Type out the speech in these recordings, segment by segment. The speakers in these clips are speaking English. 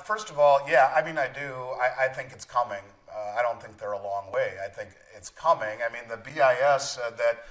First of all, yeah, I mean, I do. I think it's coming. I don't think they're a long way. I think it's coming. I mean, the BIS said that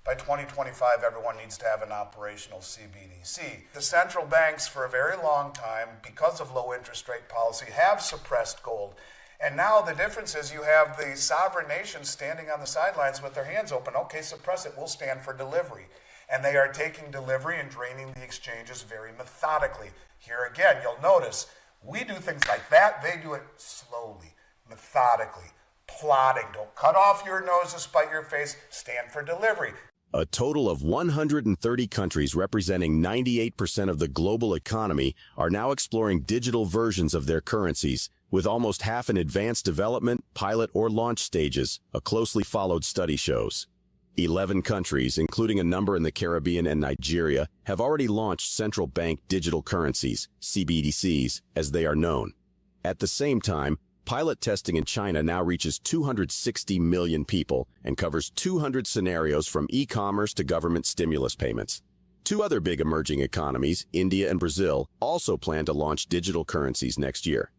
by 2025, everyone needs to have an operational CBDC. The central banks, for a very long time, because of low interest rate policy, have suppressed gold. And now the difference is you have the sovereign nations standing on the sidelines with their hands open. Okay, suppress it. We'll stand for delivery. And they are taking delivery and draining the exchanges very methodically. Here again, you'll notice we do things like that. They do it slowly, methodically, plotting. Don't cut off your nose to spite your face. Stand for delivery. A total of 130 countries representing 98% of the global economy are now exploring digital versions of their currencies, with almost half in advanced development, pilot, or launch stages, a closely followed study shows. 11 countries, including a number in the Caribbean and Nigeria, have already launched central bank digital currencies, CBDCs, as they are known. At the same time, pilot testing in China now reaches 260 million people and covers 200 scenarios from e-commerce to government stimulus payments. Two other big emerging economies, India and Brazil, also plan to launch digital currencies next year.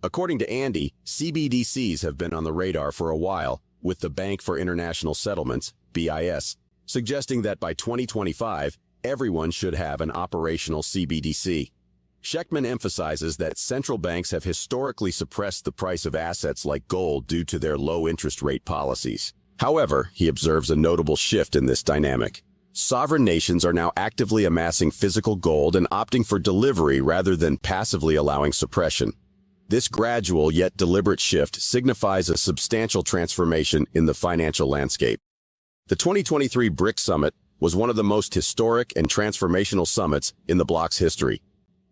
According to Andy, CBDCs have been on the radar for a while, with the Bank for International Settlements, BIS, suggesting that by 2025, everyone should have an operational CBDC. Schectman emphasizes that central banks have historically suppressed the price of assets like gold due to their low interest rate policies. However, he observes a notable shift in this dynamic. Sovereign nations are now actively amassing physical gold and opting for delivery rather than passively allowing suppression. This gradual yet deliberate shift signifies a substantial transformation in the financial landscape. The 2023 BRICS Summit was one of the most historic and transformational summits in the bloc's history.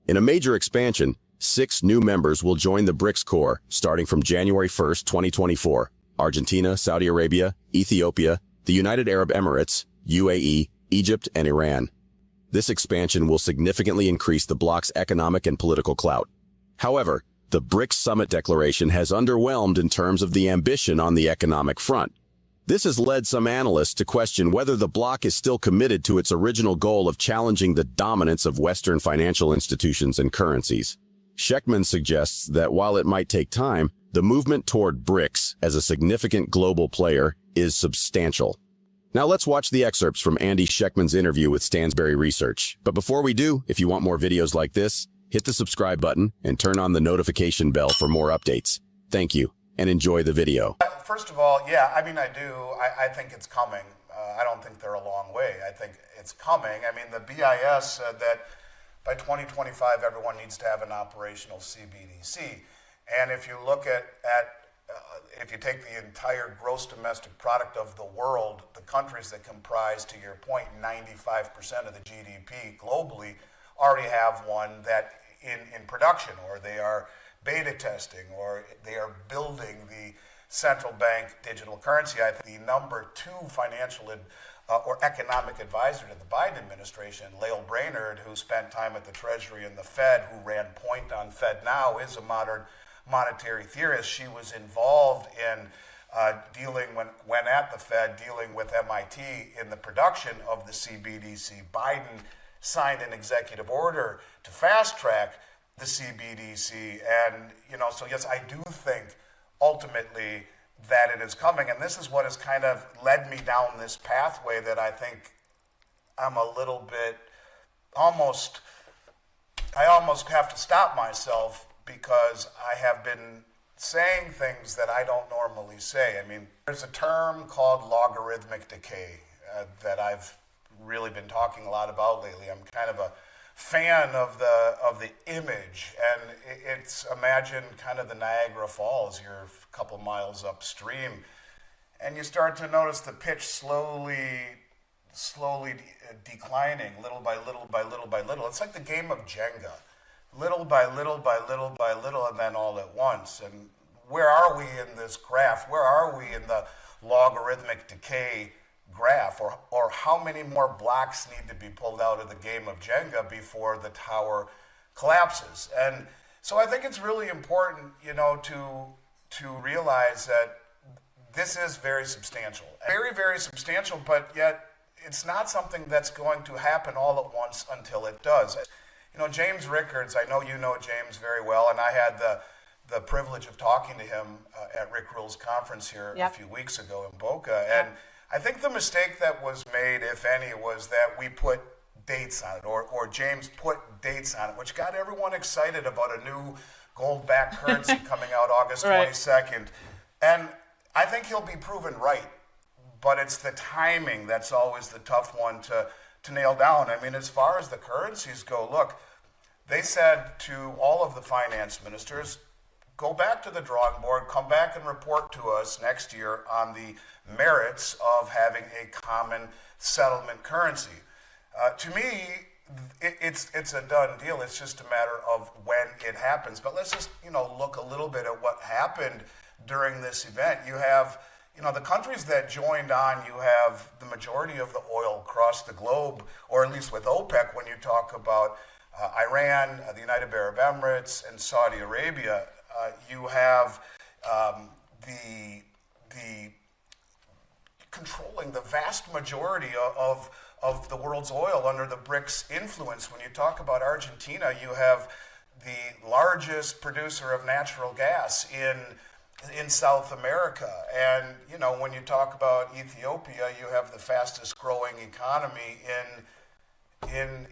In a major expansion, 6 new members will join the BRICS core starting from January 1, 2024. Argentina, Saudi Arabia, Ethiopia, the United Arab Emirates, UAE, Egypt, and Iran. This expansion will significantly increase the bloc's economic and political clout. However, the BRICS Summit Declaration has underwhelmed in terms of the ambition on the economic front. This has led some analysts to question whether the bloc is still committed to its original goal of challenging the dominance of Western financial institutions and currencies. Schectman suggests that while it might take time, the movement toward BRICS as a significant global player is substantial. Now let's watch the excerpts from Andy Schectman's interview with Stansberry Research. But before we do, if you want more videos like this, hit the subscribe button and turn on the notification bell for more updates. Thank you, and enjoy the video. First of all, yeah, I mean, I do. I think it's coming. I don't think they're a long way. I think it's coming. I mean, the BIS said that by 2025, everyone needs to have an operational CBDC. And if you look at if you take the entire gross domestic product of the world, the countries that comprise, to your point, 95% of the GDP globally already have one that in production, or they are beta testing, or they are building the central bank digital currency. I think the number 2 financial or economic advisor to the Biden administration, Lael Brainerd, who spent time at the Treasury and the Fed, who ran point on Fed Now, is a modern monetary theorist. She was involved in dealing, when at the Fed, dealing with MIT in the production of the CBDC. Biden signed an executive order to fast track the CBDC. And, so yes, I do think ultimately that it is coming. And this is what has kind of led me down this pathway that I think I'm a little bit I almost have to stop myself, because I have been saying things that I don't normally say. I mean, there's a term called logarithmic decay that I've really been talking a lot about lately. I'm kind of a fan of the image, and it's, imagine kind of the Niagara Falls. You're a couple miles upstream, and you start to notice the pitch slowly declining, little by little by little by little. It's like the game of Jenga, little by little by little by little, and then all at once. And where are we in this graph? Where are we in the logarithmic decay graph, or how many more blocks need to be pulled out of the game of Jenga before the tower collapses? And so I think it's really important, to realize that this is very substantial, very substantial, but yet it's not something that's going to happen all at once until it does. James Rickards, I know you know James very well, and I had the privilege of talking to him at Rick Rule's conference here a few weeks ago in Boca. And I think the mistake that was made, if any, was that we put dates on it, or James put dates on it, which got everyone excited about a new gold-backed currency coming out August 22nd. And I think he'll be proven right, but it's the timing that's always the tough one to nail down. I mean, as far as the currencies go, look, they said to all of the finance ministers, go back to the drawing board, come back and report to us next year on the merits of having a common settlement currency. To me, it's a done deal. It's just a matter of when it happens. But let's just, look a little bit at what happened during this event. You have, the countries that joined on, you have the majority of the oil across the globe, or at least with OPEC, when you talk about Iran, the United Arab Emirates, and Saudi Arabia. You have the controlling the vast majority of the world's oil under the BRICS influence. When you talk about Argentina, you have the largest producer of natural gas in South America. And, when you talk about Ethiopia, you have the fastest growing economy in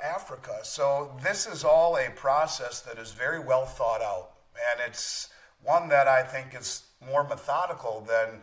Africa. So this is all a process that is very well thought out. And it's one that I think is more methodical than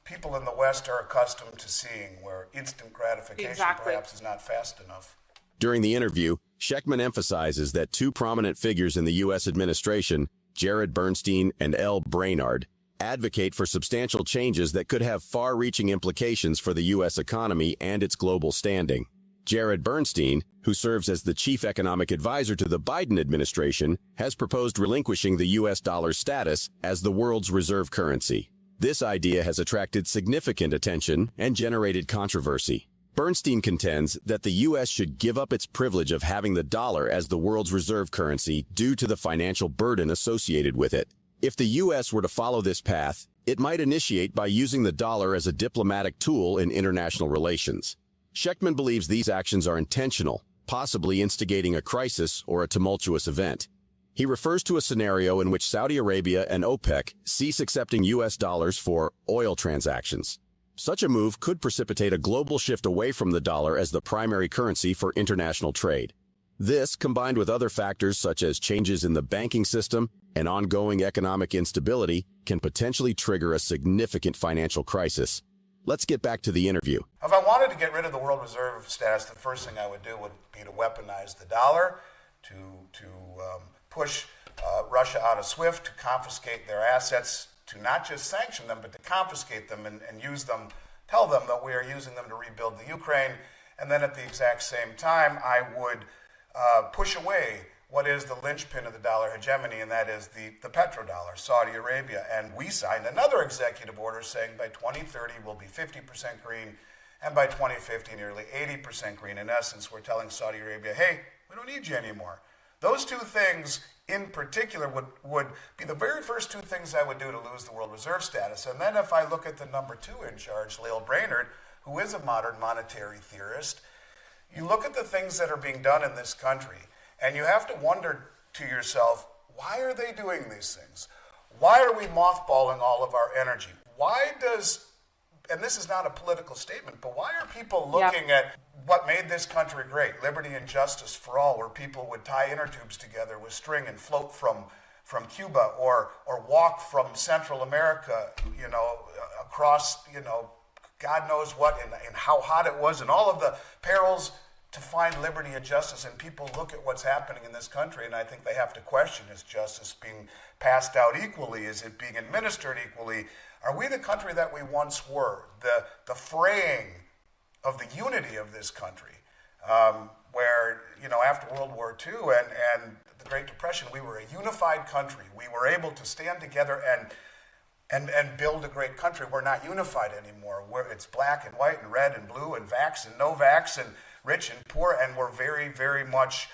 people in the West are accustomed to seeing, where instant gratification perhaps is not fast enough. During the interview, Schectman emphasizes that two prominent figures in the U.S. administration, Jared Bernstein and L. Brainard, advocate for substantial changes that could have far-reaching implications for the U.S. economy and its global standing. Jared Bernstein, who serves as the chief economic advisor to the Biden administration, has proposed relinquishing the U.S. dollar's status as the world's reserve currency. This idea has attracted significant attention and generated controversy. Bernstein contends that the U.S. should give up its privilege of having the dollar as the world's reserve currency due to the financial burden associated with it. If the U.S. were to follow this path, it might initiate by using the dollar as a diplomatic tool in international relations. Schectman believes these actions are intentional, possibly instigating a crisis or a tumultuous event. He refers to a scenario in which Saudi Arabia and OPEC cease accepting U.S. dollars for oil transactions. Such a move could precipitate a global shift away from the dollar as the primary currency for international trade. This, combined with other factors such as changes in the banking system and ongoing economic instability, can potentially trigger a significant financial crisis. Let's get back to the interview. If I wanted to get rid of the world reserve status, the first thing I would do would be to weaponize the dollar, to push Russia out of SWIFT, to confiscate their assets, to not just sanction them, but to confiscate them and use them, tell them that we are using them to rebuild the Ukraine. And then at the exact same time, I would push away what is the linchpin of the dollar hegemony, and that is the petrodollar, Saudi Arabia. And we signed another executive order saying by 2030 we'll be 50% green, and by 2050 nearly 80% green. In essence, we're telling Saudi Arabia, hey, we don't need you anymore. Those two things in particular would be the very first two things I would do to lose the world reserve status. And then if I look at the number two in charge, Lael Brainard, who is a modern monetary theorist, you look at the things that are being done in this country, and you have to wonder to yourself, why are they doing these things? Why are we mothballing all of our energy? Why does, and this is not a political statement, but why are people looking at what made this country great, liberty and justice for all, where people would tie inner tubes together with string and float from Cuba, or walk from Central America, across, God knows what, and how hot it was, and all of the perils to find liberty and justice. And people look at what's happening in this country, and I think they have to question, is justice being passed out equally? Is it being administered equally? Are we the country that we once were? The fraying of the unity of this country, where, after World War II and the Great Depression, we were a unified country. We were able to stand together and build a great country. We're not unified anymore. It's black and white and red and blue and vax and no vax and rich and poor, and we're very, very much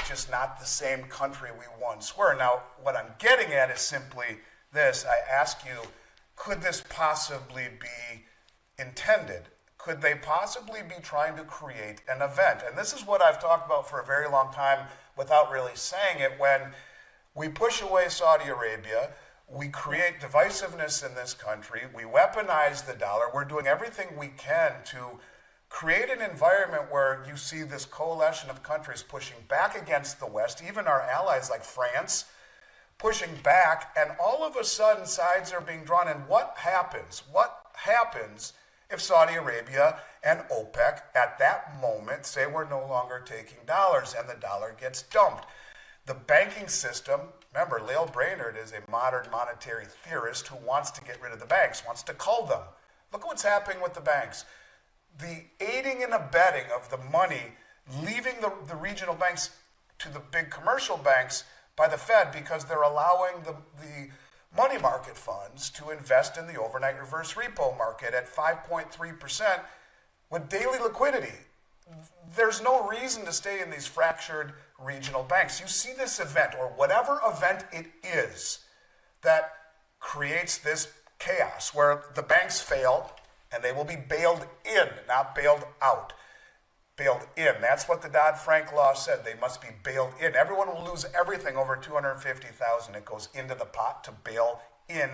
just not the same country we once were. Now, what I'm getting at is simply this. I ask you, could this possibly be intended? could they possibly be trying to create an event? And this is what I've talked about for a very long time without really saying it. When we push away Saudi Arabia, we create divisiveness in this country, we weaponize the dollar, we're doing everything we can to create an environment where you see this coalition of countries pushing back against the West, even our allies like France, pushing back, and all of a sudden sides are being drawn. And what happens? What happens if Saudi Arabia and OPEC at that moment say we're no longer taking dollars and the dollar gets dumped? The banking system, remember, Lael Brainerd is a modern monetary theorist who wants to get rid of the banks, wants to cull them. Look at what's happening with the banks. The aiding and abetting of the money leaving the regional banks to the big commercial banks by the Fed, because they're allowing the money market funds to invest in the overnight reverse repo market at 5.3% with daily liquidity. There's no reason to stay in these fractured regional banks. You see this event, or whatever event it is, that creates this chaos where the banks fail and they will be bailed in, not bailed out. Bailed in. That's what the Dodd-Frank law said. They must be bailed in. Everyone will lose everything over $250,000. It goes into the pot to bail in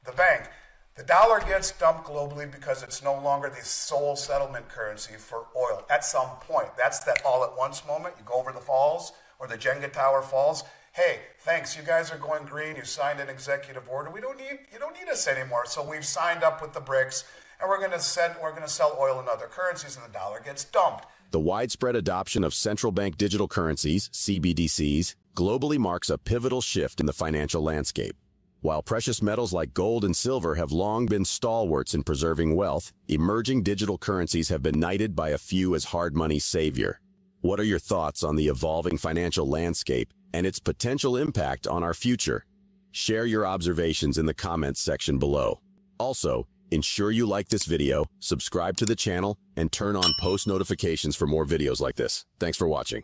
the bank. The dollar gets dumped globally because it's no longer the sole settlement currency for oil. At some point, that's that all-at-once moment. You go over the falls, or the Jenga tower falls. Hey, thanks. You guys are going green. You signed an executive order. You don't need us anymore. So we've signed up with the BRICS, and we're going to sell oil and other currencies, and the dollar gets dumped. The widespread adoption of central bank digital currencies, CBDCs, globally marks a pivotal shift in the financial landscape. While precious metals like gold and silver have long been stalwarts in preserving wealth, emerging digital currencies have been knighted by a few as hard money's savior. What are your thoughts on the evolving financial landscape and its potential impact on our future? Share your observations in the comments section below. Also, ensure you like this video, subscribe to the channel, and turn on post notifications for more videos like this. Thanks for watching.